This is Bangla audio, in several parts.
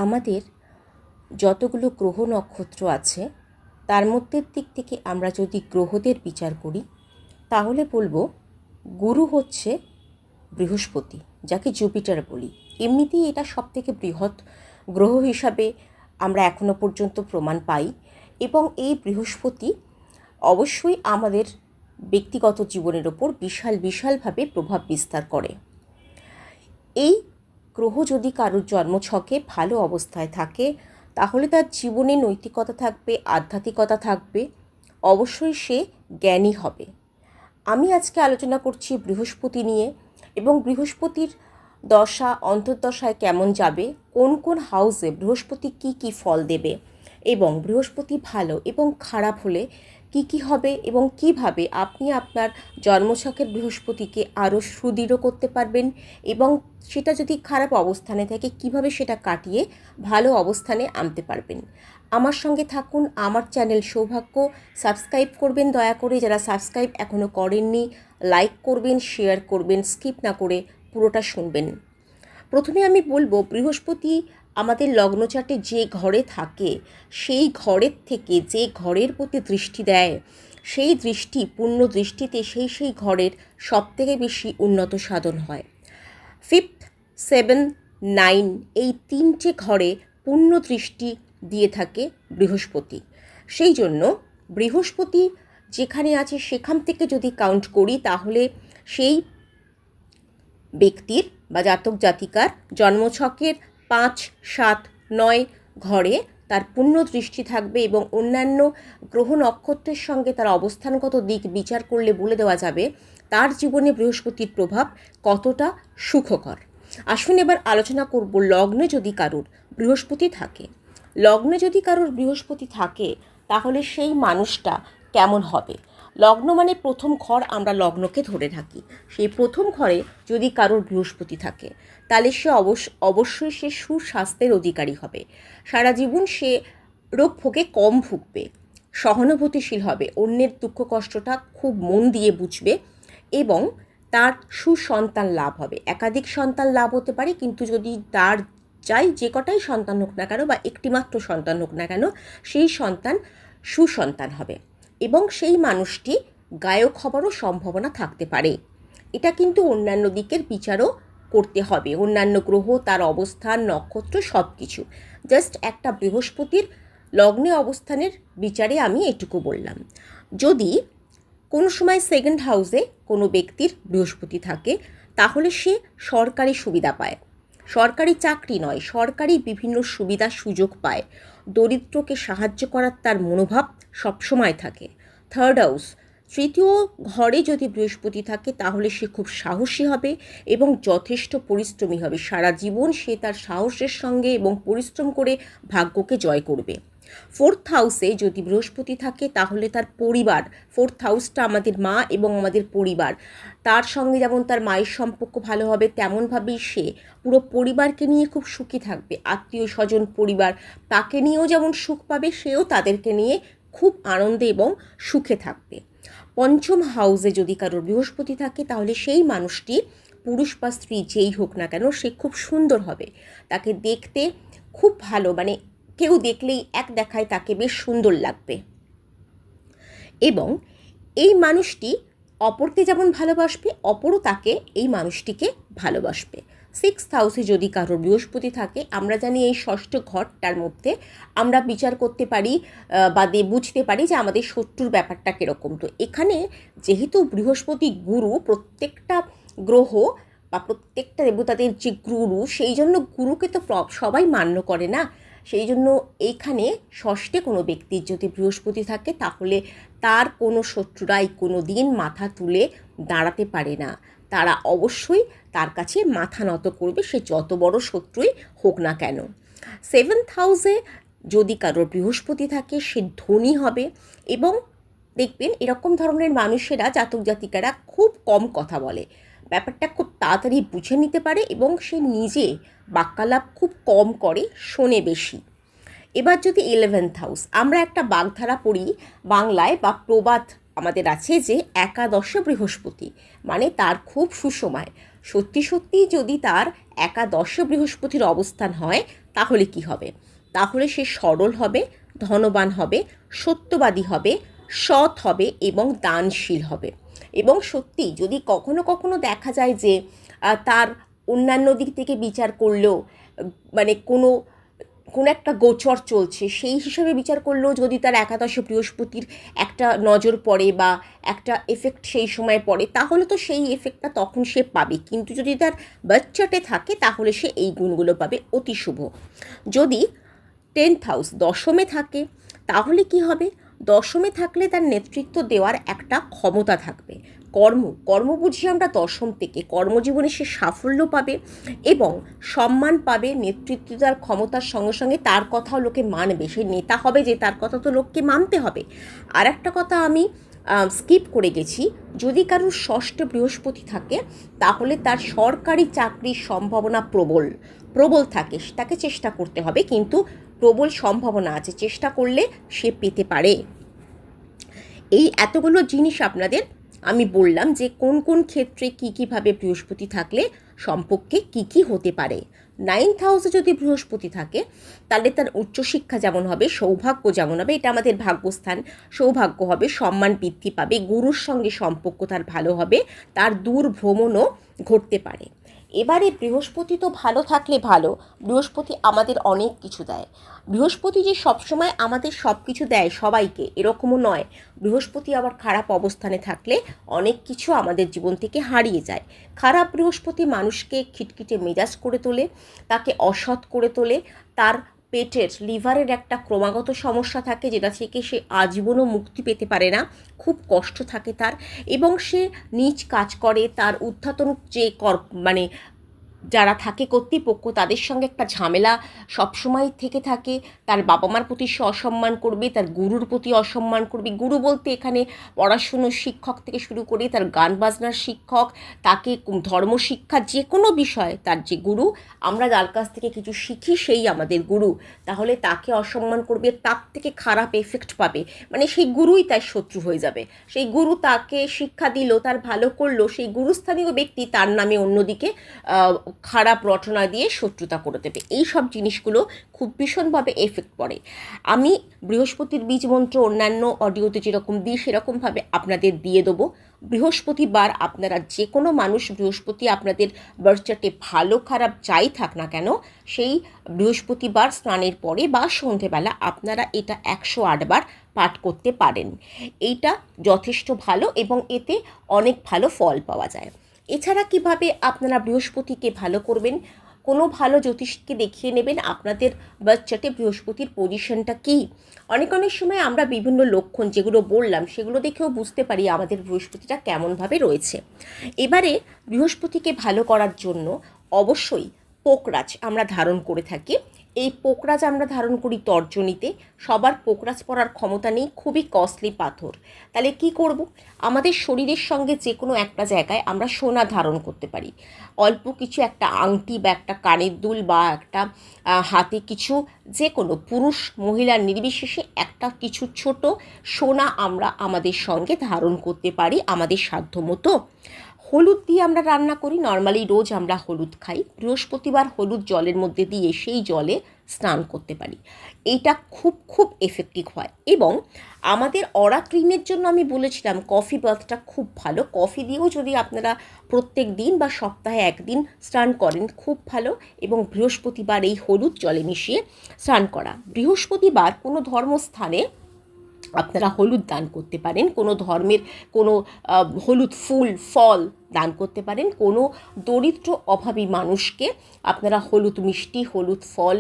আমাদের যতগুলো গ্রহ নক্ষত্র আছে তার মধ্যে দিক থেকে আমরা যদি গ্রহদের বিচার করি তাহলে বলবো গুরু হচ্ছে বৃহস্পতি, যাকে জুপিটার বলি। এমনিতেই এটা সবথেকে বৃহৎ গ্রহ হিসাবে আমরা এখনো পর্যন্ত প্রমাণ পাই, এবং এই বৃহস্পতি অবশ্যই আমাদের ব্যক্তিগত জীবনের ওপর বিশালভাবে প্রভাব বিস্তার করে। এই গ্রহ যদি কারোর জন্মছকে ভালো অবস্থায় থাকে তাহলে তার জীবনে নৈতিকতা থাকবে, আধ্যাত্মিকতা থাকবে, অবশ্যই সে জ্ঞানী হবে। আমি আজকে আলোচনা করছি বৃহস্পতি নিয়ে, এবং বৃহস্পতির দশা অন্তর্দশায় কেমন যাবে, কোন কোন হাউসে বৃহস্পতি কি ফল দেবে, এবং বৃহস্পতি ভালো এবং খারাপ হলে কি হবে, এবং কিভাবে আপনি আপনার জন্মছকের বৃহস্পতিকে আরও সুদৃঢ় করতে পারবেন, এবং সেটা যদি খারাপ অবস্থানে থাকে কিভাবে সেটা কাটিয়ে ভালো অবস্থানে আনতে পারবেন। আমার সঙ্গে থাকুন। আমার চ্যানেল সৌভাগ্য সাবস্ক্রাইব করবেন দয়া করে, যারা সাবস্ক্রাইব এখনও করেননি লাইক করবেন, শেয়ার করবেন, স্কিপ না করে পুরোটা শুনবেন। প্রথমে আমি বলবো, বৃহস্পতি আমাদের লগ্নচার্টে যে ঘরে থাকে সেই ঘরের থেকে যে ঘরের প্রতি দৃষ্টি দেয় সেই দৃষ্টি পূর্ণ দৃষ্টিতে সেই ঘরের সবথেকে বেশি উন্নত সাধন হয়। 5th, 7th, 9 এই তিনটে ঘরে পূর্ণ দৃষ্টি দিয়ে থাকে বৃহস্পতি। সেই জন্য বৃহস্পতি যেখানে আছে সেখান থেকে যদি কাউন্ট করি তাহলে সেই ব্যক্তির বা জাতক জাতিকার জন্মছকের 5, 7, 9 ঘরে তার পূর্ণ দৃষ্টি থাকবে, এবং অন্যান্য গ্রহ নক্ষত্রের সঙ্গে তার অবস্থানগত দিক বিচার করলে বলে দেওয়া যাবে তার জীবনে বৃহস্পতির প্রভাব কতটা সুখকর। আসুন এবার আলোচনা করব লগ্নে যদি কারুর বৃহস্পতি থাকে। লগ্নে যদি কারুর বৃহস্পতি থাকে তাহলে সেই মানুষটা কেমন হবে। লগ্ন মানে প্রথম ঘর, আমরা লগ্নকে ধরে থাকি। সেই প্রথম ঘরে যদি কারোর বৃহস্পতি থাকে তাহলে সে অবশ্যই সে সুস্বাস্থ্যের অধিকারী হবে। সারা জীবন সে রোগ ভোগে কম ভুগবে, সহানুভূতিশীল হবে, অন্যের দুঃখ কষ্টটা খুব মন দিয়ে বুঝবে, এবং তার সুসন্তান লাভ হবে। একাধিক সন্তান লাভ হতে পারে, কিন্তু যদি তার চাই যে কটাই সন্তান হোক না কেন বা একটিমাত্র সন্তান হোক না কেন, সেই সন্তান সুসন্তান হবে, এবং সেই মানুষটি গায়ক হবারও সম্ভাবনা থাকতে পারে। এটা কিন্তু অন্যান্য দিকের বিচারও করতে হবে, অন্যান্য গ্রহ, তার অবস্থান, নক্ষত্র সব কিছু। জাস্ট একটা বৃহস্পতির লগ্নে অবস্থানের বিচারে আমি এটুকু বললাম। যদি কোনো সময় সেকেন্ড হাউসে কোনো ব্যক্তির বৃহস্পতি থাকে তাহলে সে সরকারি সুবিধা পায়, সরকারি চাকরি নয়, সরকারি বিভিন্ন সুবিধা সুযোগ পায়, দরিদ্রকে সাহায্য করার তার মনোভাব সবসময় থাকে। থার্ড হাউস, তৃতীয় ঘরে যদি বৃহস্পতি থাকে তাহলে সে খুব সাহসী হবে এবং যথেষ্ট পরিশ্রমী হবে। সারা জীবন সে তার সাহসের সঙ্গে এবং পরিশ্রম করে ভাগ্যকে জয় করবে। ফোর্থ হাউসে যদি বৃহস্পতি থাকে তাহলে তার পরিবার, ফোর্থ হাউসটা আমাদের মা এবং আমাদের পরিবার, তার সঙ্গে যেমন তার মায়ের সম্পর্ক ভালো হবে তেমনভাবেই সে পুরো পরিবারকে নিয়ে খুব সুখী থাকবে। আত্মীয় স্বজন পরিবার তাকে নিয়েও যেমন সুখ পাবে, সেও তাদেরকে নিয়ে খুব আনন্দে এবং সুখে থাকবে। পঞ্চম হাউসে যদি কারোর বৃহস্পতি থাকে তাহলে সেই মানুষটি পুরুষ বা স্ত্রী যেই হোক না কেন সে খুব সুন্দর হবে, তাকে দেখতে খুব ভালো, মানে কেউ দেখলেই এক দেখায় তাকে বেশ সুন্দর লাগবে, এবং এই মানুষটি অপরকে যেমন ভালোবাসবে অপরও তাকে এই মানুষটিকে ভালোবাসবে। 6th হাউসে যদি কারোর বৃহস্পতি থাকে, আমরা জানি এই ষষ্ঠ ঘরটার মধ্যে আমরা বিচার করতে পারি বা বুঝতে পারি যে আমাদের শত্রুর ব্যাপারটা কীরকম। তো এখানে যেহেতু বৃহস্পতি গুরু, প্রত্যেকটা গ্রহ বা প্রত্যেকটা দেবতাদের যে গুরু, সেই জন্য গুরুকে তো সবাই মান্য করে না। সেই জন্য এইখানে ষষ্ঠে কোনো ব্যক্তির যদি বৃহস্পতি থাকে তাহলে তার কোনো শত্রুরাই কোনো দিন মাথা তুলে দাঁড়াতে পারে না, তারা অবশ্যই তার কাছে মাথা নত করবে, সে যত বড় শত্রুই হোক না কেন। 7th হাউসে যদি কারোর বৃহস্পতি থাকে সে ধনী হবে, এবং দেখবেন এরকম ধরনের মানুষেরা, জাতক জাতিকারা খুব কম কথা বলে, ব্যাপারটা খুব তাড়াতাড়ি বুঝে নিতে পারে, এবং সে নিজে বাক্যালাপ খুব কম করে, শোনে বেশি। এবার যদি 11th হাউস, আমরা একটা বাগধারা পড়ি বাংলায় বা প্রবাদ আমাদের আছে যে একাদশে বৃহস্পতি মানে তার খুব সুসময়, সত্যি সত্যি যদি তার একাদশে বৃহস্পতির অবস্থান হয় তাহলে কি হবে? তাহলে সে সরল হবে, ধনবান হবে, সত্যবাদী হবে, সৎ হবে এবং দানশীল হবে। এবং সত্যি যদি কখনো কখনো দেখা যায় যে তার অন্যান্য দিক থেকে বিচার করলেও মানে কোনো একটা গোচর চলছে, সেই হিসাবে বিচার করলেও যদি তার একাদশে বৃহস্পতির একটা নজর পড়ে বা একটা এফেক্ট সেই সময় পড়ে, তাহলে তো সেই এফেক্টটা তখন সে পাবে। কিন্তু যদি তার বার্থ চার্টে থাকে তাহলে সে এই গুণগুলো পাবে, অতি শুভ। যদি 10th হাউস দশমে থাকে তাহলে কি হবে? দশমে থাকলে তার নেতৃত্ব দেওয়ার একটা ক্ষমতা থাকবে। কর্ম বুঝি আমরা দশম থেকে, কর্মজীবনে সে সাফল্য পাবে এবং সম্মান পাবে। নেতৃত্ব দেওয়ার ক্ষমতার সঙ্গে সঙ্গে তার কথাও লোকে মানবে। সে নেতা হবে যে, তার কথা তো লোককে মানতে হবে। আর একটা কথা আমি স্কিপ করে গেছি, যদি কারোর ষষ্ঠে বৃহস্পতি থাকে তাহলে তার সরকারি চাকরির সম্ভাবনা প্রবল থাকে। তাকে চেষ্টা করতে হবে, কিন্তু প্রবল সম্ভাবনা আছে, চেষ্টা করলে সে পেতে পারে। এই এতগুলো জিনিস আপনাদের আমি বললাম যে কোন কোন ক্ষেত্রে কীভাবে বৃহস্পতি থাকলে সম্পর্কে কী হতে পারে। 9th হাউসে যদি বৃহস্পতি থাকে তাহলে তার উচ্চশিক্ষা যেমন হবে, সৌভাগ্য যেমন হবে, এটা আমাদের ভাগ্যস্থান, সৌভাগ্য হবে, সম্মান বৃদ্ধি পাবে, গুরুর সঙ্গে সম্পর্ক তার ভালো হবে, তার দূর ভ্রমণও ঘটতে পারে। এবারে বৃহস্পতি তো ভালো থাকলে ভালো, বৃহস্পতি আমাদের অনেক কিছু দেয়। বৃহস্পতি যে সবসময় আমাদের সব কিছু দেয় সবাইকে এরকমও নয়। বৃহস্পতি আবার খারাপ অবস্থানে থাকলে অনেক কিছু আমাদের জীবন থেকে হারিয়ে যায়। খারাপ বৃহস্পতি মানুষকে খিটখিটে মেজাজ করে তোলে, তাকে অসৎ করে তোলে, তার পেটের লিভারের একটা ক্রমাগত সমস্যা থাকে যেটা থেকে সে আজীবনও মুক্তি পেতে পারে না, খুব কষ্ট থাকে তার, এবং সে নীচ কাজ করে। তার ঊর্ধ্বতন যে যারা থাকে কর্তৃপক্ষ, তাদের সঙ্গে একটা ঝামেলা সবসময় থেকে থাকে। তার বাবা মার প্রতি সে অসম্মান করবে, তার গুরুর প্রতি অসম্মান করবে। গুরু বলতে এখানে পড়াশুনোর শিক্ষক থেকে শুরু করে তার গান বাজনার শিক্ষক, তাকে ধর্মশিক্ষা যে কোনো বিষয়, তার যে গুরু, আমরা যার কাছ থেকে কিছু শিখি সেই আমাদের গুরু, তাহলে তাকে অসম্মান করবে, তার থেকে খারাপ এফেক্ট পাবে। মানে সেই গুরুই তার শত্রু হয়ে যাবে। সেই গুরু তাকে শিক্ষা দিল, তার ভালো করলো, সেই গুরুস্থানীয় ব্যক্তি তার নামে অন্যদিকে খারাপ রটনা দিয়ে শত্রুতা করে দেবে। এই সব জিনিসগুলো খুব ভীষণভাবে এফেক্ট পড়ে। আমি বৃহস্পতির বীজ মন্ত্র অন্যান্য অডিওতে যেরকম দিই সেরকমভাবে আপনাদের দিয়ে দেবো। বৃহস্পতিবার আপনারা যে কোনো মানুষ, বৃহস্পতি আপনাদের বার্থ চার্টে ভালো খারাপ যাই থাক না কেন, সেই বৃহস্পতিবার স্নানের পরে বা সন্ধেবেলা আপনারা এটা 108 বার পাঠ করতে পারেন। এইটা যথেষ্ট ভালো এবং এতে অনেক ভালো ফল পাওয়া যায়। এছাড়া কিভাবে আপনারা বৃহস্পতিকে ভালো করবেন? কোনো ভালো জ্যোতিষকে দেখিয়ে নেবেন আপনাদের বার্থ চার্টে বৃহস্পতির পজিশনটা কী। অনেক সময় আমরা বিভিন্ন লক্ষণ যেগুলো বললাম সেগুলো দেখেও বুঝতে পারি আমাদের বৃহস্পতিটা কেমনভাবে রয়েছে। এবারে বৃহস্পতিকে ভালো করার জন্য অবশ্যই পোকরাজ আমরা ধারণ করে থাকি। এই পোকরাজ আমরা ধারণ করি তর্জনীতে। সবার পোকরাজ পরার ক্ষমতা নেই, খুবই কস্টলি পাথর। তাহলে কি করব? আমাদের শরীরের সঙ্গে যে কোনো একটা জায়গায় আমরা সোনা ধারণ করতে পারি। অল্প কিছু একটা আংটি বা একটা কানের দুল বা একটা হাতে কিছু, যে কোনো পুরুষ মহিলা নির্বিশেষে একটা কিছু ছোট সোনা আমরা আমাদের সঙ্গে ধারণ করতে পারি আমাদের সাধ্যমতো। হলুদ দিয়ে আমরা রান্না করি, নর্মালি রোজ আমরা হলুদ খাই। বৃহস্পতিবার হলুদ জলের মধ্যে দিয়ে সেই জলে স্নান করতে পারি। এইটা খুব এফেক্টিভ হয়। এবং আমাদের অরা ক্রিমের জন্য আমি বলেছিলাম কফি বাথটা খুব ভালো। কফি দিয়েও যদি আপনারা প্রত্যেক দিন বা সপ্তাহে একদিন স্নান করেন খুব ভালো। এবং বৃহস্পতিবার এই হলুদ জলে মিশিয়ে স্নান করা। বৃহস্পতিবার কোনো ধর্মস্থানে আপনারা হলুদ দান করতে পারেন, কোনো ধর্মের কোনো হলুদ ফুল ফল দান করতে পারেন, কোনো দরিদ্র অভাবী মানুষকে আপনারা হলুদ মিষ্টি, হলুদ ফল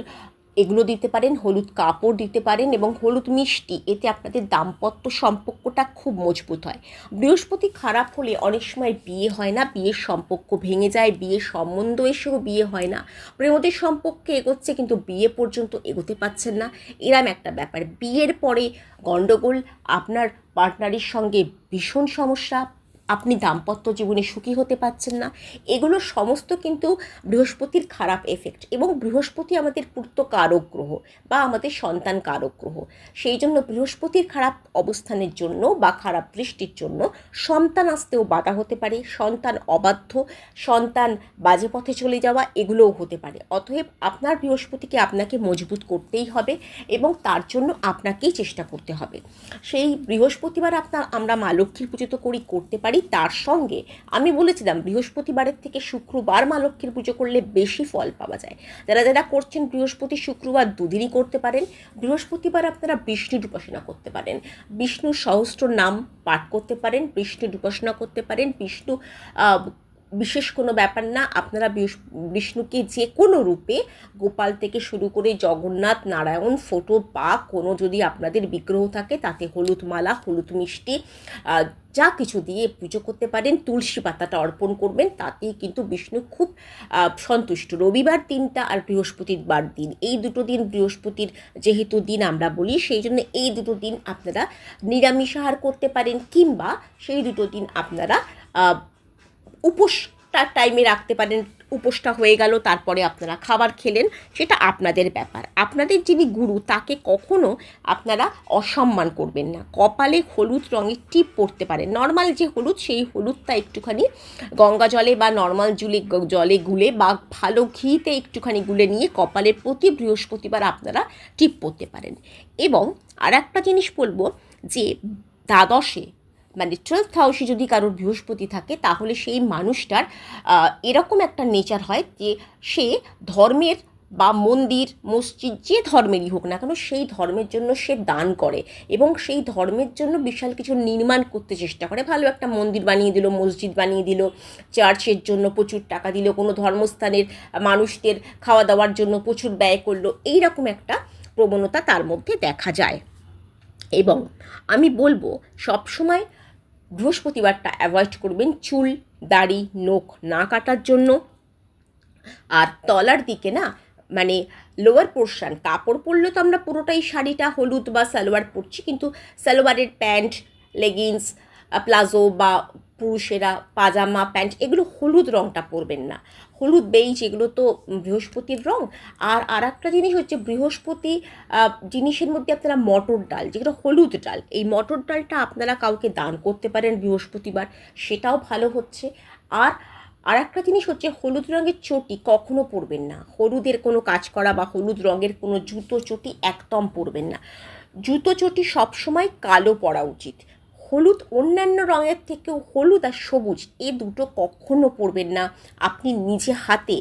এগুলো দিতে পারেন, হলুদ কাপড় দিতে পারেন এবং হলুদ মিষ্টি। এতে আপনাদের দাম্পত্য সম্পর্কটা খুব মজবুত হয়। বৃহস্পতি খারাপ হলে অনেক সময় বিয়ে হয় না, বিয়ের সম্পর্ক ভেঙে যায়, বিয়ের সম্বন্ধ এসেও বিয়ে হয় না। প্রেমদের সম্পর্কে এগোচ্ছে কিন্তু বিয়ে পর্যন্ত এগোতে পারছেন না, এরম একটা ব্যাপার। বিয়ের পরে গণ্ডগোল, আপনার পার্টনারের সঙ্গে ভীষণ সমস্যা, আপনি দাম্পত্য জীবনে সুখী হতে পারছেন না। এগুলো সমস্ত কিন্তু বৃহস্পতির খারাপ এফেক্ট, এবং বৃহস্পতি আমাদের পূর্ত কারক গ্রহ বা আমাদের সন্তান কারক গ্রহ। সেই জন্য বৃহস্পতির খারাপ অবস্থানের জন্য বা খারাপ দৃষ্টির জন্য সন্তান আসতেও বাধা হতে পারে, সন্তান অবাধ্য, সন্তান বাজে পথে চলে যাওয়া, এগুলোও হতে পারে। অতএব আপনার বৃহস্পতিকে আপনাকে মজবুত করতেই হবে এবং তার জন্য আপনাকেই চেষ্টা করতে হবে। সেই বৃহস্পতিবার আমরা মা লক্ষ্মীর পুজো তো করতে পারি, তার সঙ্গে আমি বলেছিলাম বৃহস্পতিবারের থেকে শুক্রবার মা লক্ষ্মীর পুজো করলে বেশি ফল পাওয়া যায়। যারা করছেন বৃহস্পতি শুক্রবার দুদিনই করতে পারেন। বৃহস্পতিবার আপনারা বিষ্ণুর উপাসনা করতে পারেন, বিষ্ণুর সহস্র নাম পাঠ করতে পারেন, বিষ্ণুর উপাসনা করতে পারেন। বিষ্ণু বিশেষ কোনো ব্যাপার না, আপনারা বিষ্ণুকে যে কোনো রূপে, গোপাল থেকে শুরু করে জগন্নাথ, নারায়ণ, ফটো বা কোনো যদি আপনাদের বিগ্রহ থাকে তাতে হলুদ মালা, হলুদ মিষ্টি যা কিছু দিয়ে পুজো করতে পারেন। তুলসী পাতাটা অর্পণ করবেন, তাতেই কিন্তু বিষ্ণু খুব সন্তুষ্ট। রবিবার দিনটা আর বৃহস্পতিবার দিন, এই দুটো দিন বৃহস্পতির যেহেতু দিন আমরা বলি, সেই জন্য এই দুটো দিন আপনারা নিরামিষ আহার করতে পারেন, কিংবা সেই দুটো দিন আপনারা উপোসটা টাইমে রাখতে পারেন। উপোসটা হয়ে গেল, তারপরে আপনারা খাবার খেলেন, সেটা আপনাদের ব্যাপার। আপনাদের যিনি গুরু তাকে কখনো আপনারা অসম্মান করবেন না। কপালে হলুদ রঙের টিপ পরতে পারেন, নর্মাল যে হলুদ, সেই হলুদটা একটুখানি গঙ্গা জলে বা নর্মাল জলে গুলে বা ভালো ঘিতে একটুখানি গুলে নিয়ে কপালের প্রতি বৃহস্পতিবার আপনারা টিপ পরতে পারেন। এবং আর একটা জিনিস বলবো, যে দ্বাদশে মানে 12th হাউসে যদি কারোর বৃহস্পতি থাকে, তাহলে সেই মানুষটার এরকম একটা নেচার হয় যে সে ধর্মের বা মন্দির মসজিদ যে ধর্মেরই হোক না কেন, সেই ধর্মের জন্য সে দান করে এবং সেই ধর্মের জন্য বিশাল কিছু নির্মাণ করতে চেষ্টা করে। ভালো একটা মন্দির বানিয়ে দিল, মসজিদ বানিয়ে দিল, চার্চের জন্য প্রচুর টাকা দিল, কোনো ধর্মস্থানের মানুষদের খাওয়া দাওয়ার জন্য প্রচুর ব্যয় করলো, এইরকম একটা প্রবণতা তার মধ্যে দেখা যায়। এবং আমি বলবো সবসময় বৃহস্পতিবারটা অ্যাভয়েড করবেন চুল, দাড়ি, নখ না কাটার জন্য। আর তলার দিকে না, মানে লোয়ার পোর্শন কাপড় পরলে তো আমরা পুরোটাই শাড়িটা হলুদ বা সালোয়ার পরছি, কিন্তু সালোয়ারের প্যান্ট, লেগিংস, প্লাজো বা পুরুষেরা পাজামা প্যান্ট, এগুলো হলুদ রঙটা পরবেন না। হলুদ বেইজ এগুলো তো বৃহস্পতির রঙ। আর একটা জিনিস হচ্ছে, বৃহস্পতি জিনিসের মধ্যে আপনারা মটর ডাল, যেগুলো হলুদ ডাল, এই মটর ডালটা আপনারা কাউকে দান করতে পারেন বৃহস্পতিবার, সেটাও ভালো হচ্ছে। আর একটা জিনিস হচ্ছে, হলুদ রঙের চটি কখনো পরবেন না। হলুদের কোনো কাজ করা বা হলুদ রঙের কোনো জুতো চটি একদম পরবেন না। জুতো চটি সবসময় কালো পরা উচিত। হলুদ অন্যান্য রঙের থেকেও হলুদ আর সবুজ এ দুটো কখনো পরবেন না। আপনি নিজে হাতে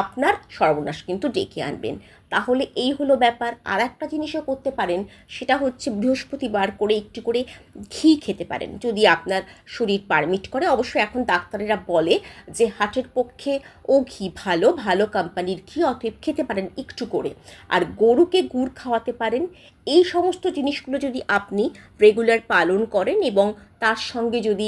আপনার সর্বনাশ কিন্তু ডেকে আনবেন। তাহলে এই হলো ব্যাপার। আর একটা জিনিসও করতে পারেন, সেটা হচ্ছে বৃহস্পতিবার করে একটু করে ঘি খেতে পারেন, যদি আপনার শরীর পারমিট করে। অবশ্যই এখন ডাক্তারেরা বলে যে হার্টের পক্ষে ও ঘি ভালো, ভালো কোম্পানির ঘি, অতএব খেতে পারেন একটু করে। আর গরুকে গুড় খাওয়াতে পারেন। এই সমস্ত জিনিসগুলো যদি আপনি রেগুলার পালন করেন এবং তার সঙ্গে যদি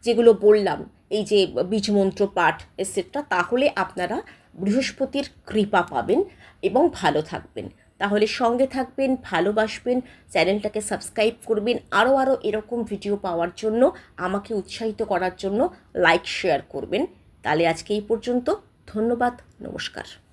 যেগুলো বললাম, এই যে বীজমন্ত্র পাঠ এটসেট্রা, তাহলে আপনারা বৃহস্পতির কৃপা পাবেন এবং ভালো থাকবেন। তাহলে সঙ্গে থাকবেন, ভালোবাসবেন, চ্যানেলটাকে সাবস্ক্রাইব করবেন। আরও এরকম ভিডিও পাওয়ার জন্য, আমাকে উৎসাহিত করার জন্য লাইক শেয়ার করবেন। তাহলে আজকে এই পর্যন্ত। ধন্যবাদ, নমস্কার।